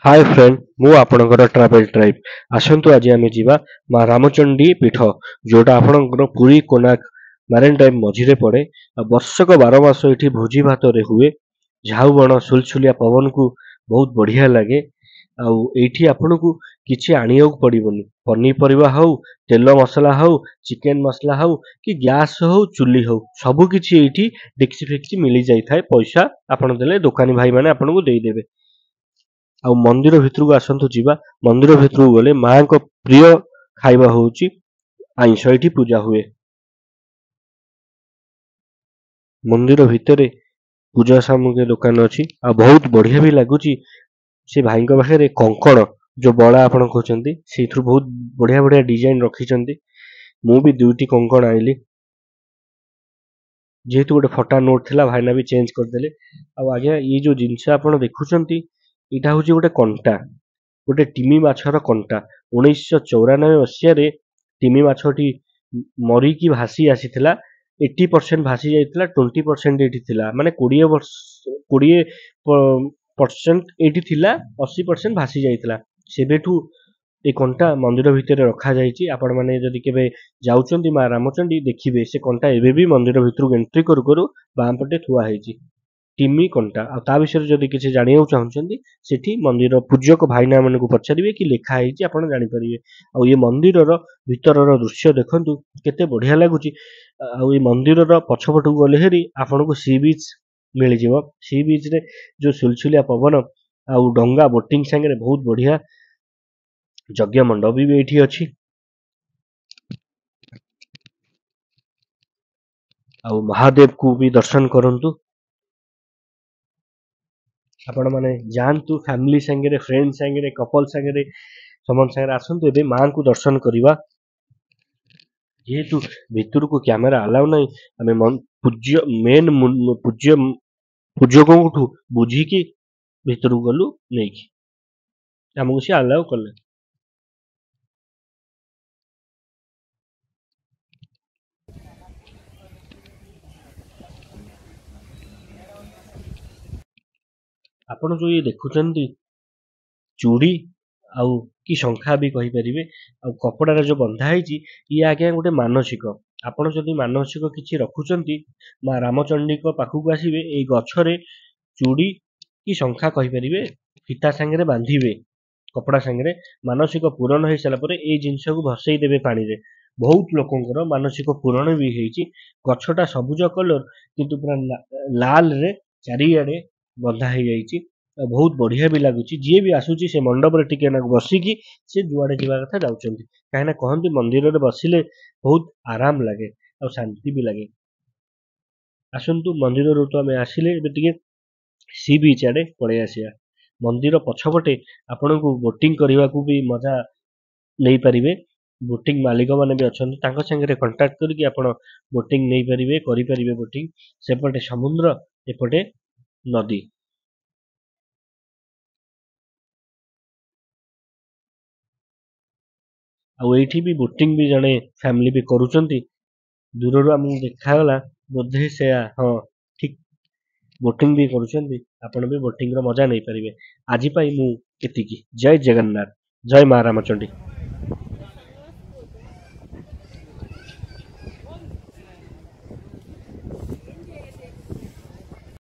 Hi friend मु आपणकर travel tribe आसतु आज आम जा माँ रामचंडी पीठ जोटा आपणकर पुरी कोणार्क मारीन ड्राइव मझिरे पड़े वर्षक 12 मास ये भोजी भात हुए झाऊ बण सुलसुलिया पवन को बहुत बढ़िया लगे आठी आपन को किसी आनिया पड़ोनी पनीपरिया हौ तेल मसला हौ चिकेन मसला हौ कि गैस हौ चुली हौ सबकिछि एठी डेक्ची फेक्ची मिली जाए पैसा आपन देले दुकानी भाई माने आपन को देदेवे। ଆଉ ମନ୍ଦିର ଭିତରକୁ ଆସନ୍ତୁ ଯିବା। ମନ୍ଦିର ଭିତରକୁ ଗଲେ ମାଙ୍କ ପ୍ରିୟ ଖାଇବା ହଉଛି ଆଇଁଷ। ଏଠି ପୂଜା ହୁଏ। ମନ୍ଦିର ଭିତରେ ପୂଜା ସାମଗ୍ରୀ ଦୋକାନ ଅଛି ଆଉ ବହୁତ ବଢିଆ ବି ଲାଗୁଛି। ସେ ଭାଇଙ୍କ ପାଖରେ କଙ୍କଣ ଯୋଉ ବଳା ଆପଣ କହୁଛନ୍ତି ସେଇଥିରୁ ବହୁତ ବଢିଆ ବଢିଆ ଡିଜାଇନ ରଖିଛନ୍ତି। ମୁଁ ବି ଦୁଇଟି କଙ୍କଣ ଆଇଲି ଯେହେତୁ ଗୋଟେ ଫଟା ନୋଟ ଥିଲା ଭାଇନା ବି ଚେଞ୍ଜ କରିଦେଲେ। ଆଉ ଆଜ୍ଞା ଏଇ ଯୋଉ ଜିନିଷ ଆପଣ ଦେଖୁଛନ୍ତି ଏଇଟା ହଉଛି ଗୋଟେ କଣ୍ଟା, ଗୋଟେ ଟିମି ମାଛର କଣ୍ଟା। 1994 ମସିହାରେ ଟିମି ମାଛଟି ମରିକି ଭାସି ଆସିଥିଲା। 80% ଭାସି ଯାଇଥିଲା, 20% ଏଠି ଥିଲା, ମାନେ 20% ଏଠି ଥିଲା, 80% ଭାସି ଯାଇଥିଲା। ସେବେଠୁ ଏ କଣ୍ଟା ମନ୍ଦିର ଭିତରେ ରଖାଯାଇଛି। ଆପଣ ମାନେ ଯଦି କେବେ ଯାଉଛନ୍ତି ମା ରାମଚଣ୍ଡୀ ଦେଖିବେ ସେ କଣ୍ଟା ଏବେ ବି ମନ୍ଦିର ଭିତରକୁ ଏଣ୍ଟ୍ରି କରୁ କରୁ ବାଁ ପଟେ ଥୁଆ ହେଇଛି ଟିମି କଣ୍ଟା। ଆଉ ତା ବିଷୟରେ ଯଦି କିଛି ଜାଣିବାକୁ ଚାହୁଁଛନ୍ତି ସେଠି ମନ୍ଦିର ପୂଜକ ଭାଇନା ମାନଙ୍କୁ ପଚାରିବେ କି ଲେଖା ହେଇଛି ଆପଣ ଜାଣିପାରିବେ। ଆଉ ଏ ମନ୍ଦିରର ଭିତରର ଦୃଶ୍ୟ ଦେଖନ୍ତୁ କେତେ ବଢିଆ ଲାଗୁଛି। ଆଉ ଏ ମନ୍ଦିରର ପଛପଟକୁ ଗଲେ ହେରି ଆପଣଙ୍କୁ ସି ବିଚ୍ ମିଳିଯିବ। ସି ବିଚ୍ ରେ ଯୋଉ ସୁଲସୁଲିଆ ପବନ ଆଉ ଡଙ୍ଗା ବୋଟିଂ ସାଙ୍ଗରେ ବହୁତ ବଢିଆ। ଯଜ୍ଞ ମଣ୍ଡପ ବି ଏଇଠି ଅଛି। ଆଉ ମହାଦେବ କୁ ବି ଦର୍ଶନ କରନ୍ତୁ। ଆପଣ ମାନେ ଯାଆନ୍ତୁ ଫ୍ୟାମିଲି ସାଙ୍ଗରେ, ଫ୍ରେଣ୍ଡ ସାଙ୍ଗରେ, କପଲ ସାଙ୍ଗରେ, ସମସ୍ତ ସାଙ୍ଗରେ ଆସନ୍ତୁ ଏବେ ମାଙ୍କୁ ଦର୍ଶନ କରିବା। ଯେହେତୁ ଭିତରକୁ କ୍ୟାମେରା ଆଲାଉ ନାହିଁ ଆମେ ପୂଜକଙ୍କଠୁ ବୁଝିକି ଭିତରକୁ ଗଲୁ ନେଇକି, ଆମକୁ ସେ ଆଲାଉ କଲେ। ଆପଣ ଯୋଉ ଇଏ ଦେଖୁଛନ୍ତି ଚୁଡ଼ି ଆଉ କି ଶଙ୍ଖା ବି କହିପାରିବେ ଆଉ କପଡାରେ ଯୋଉ ବନ୍ଧା ହେଇଛି ଇଏ ଆଜ୍ଞା ଗୋଟେ ମାନସିକ। ଆପଣ ଯଦି ମାନସିକ କିଛି ରଖୁଛନ୍ତି ମା ରାମଚଣ୍ଡୀଙ୍କ ପାଖକୁ ଆସିବେ, ଏଇ ଗଛରେ ଚୁଡ଼ି କି ଶଙ୍ଖା କହିପାରିବେ ଫିତା ସାଙ୍ଗରେ ବାନ୍ଧିବେ କପଡା ସାଙ୍ଗରେ। ମାନସିକ ପୂରଣ ହେଇସାରିଲା ପରେ ଏଇ ଜିନିଷକୁ ଭସେଇ ଦେବେ ପାଣିରେ। ବହୁତ ଲୋକଙ୍କର ମାନସିକ ପୂରଣ ବି ହେଇଛି। ଗଛଟା ସବୁଜ କଲର କିନ୍ତୁ ପୁରା ଲାଲ ରେ ଚାରିଆଡେ ବନ୍ଧା ହେଇଯାଇଛି। ବହୁତ ବଢିଆ ବି ଲାଗୁଛି। ଯିଏ ବି ଆସୁଛି ସେ ମଣ୍ଡପରେ ଟିକେ ନାକୁ ବସିକି ସେ ଯୁଆଡେ ଯିବା କଥା ଯାଉଛନ୍ତି। କାହିଁକିନା କହନ୍ତି ମନ୍ଦିରରେ ବସିଲେ ବହୁତ ଆରାମ ଲାଗେ ଆଉ ଶାନ୍ତି ବି ଲାଗେ। ଆସନ୍ତୁ ମନ୍ଦିରରୁ ତ ଆମେ ଆସିଲେ ଏବେ ଟିକେ ସି ବିଚ୍ ଆଡେ ପଳେଇ ଆସିବା। ମନ୍ଦିର ପଛପଟେ ଆପଣଙ୍କୁ ବୋଟିଂ କରିବାକୁ ବି ମଜା ନେଇପାରିବେ। ବୋଟିଂ ମାଲିକ ମାନେ ବି ଅଛନ୍ତି, ତାଙ୍କ ସାଙ୍ଗରେ କଣ୍ଟାକ୍ଟ କରିକି ଆପଣ ବୋଟିଂ ନେଇପାରିବେ, କରିପାରିବେ ବୋଟିଂ। ସେପଟେ ସମୁଦ୍ର, ଏପଟେ ନଦୀ। ଆଉ ଏଇଠି ବି ବୋଟିଂ ବି ଜଣେ ଫ୍ୟାମିଲି ବି କରୁଛନ୍ତି। ଦୂରରୁ ଆମକୁ ଦେଖାଗଲା ବୋଧେ ସେୟା, ହଁ ଠିକ ବୋଟିଂ ବି କରୁଛନ୍ତି। ଆପଣ ବି ବୋଟିଂ ର ମଜା ନେଇପାରିବେ। ଆଜି ପାଇଁ ମୁଁ ଏତିକି। ଜୟ ଜଗନ୍ନାଥ, ଜୟ ମା ରାମଚଣ୍ଡୀ।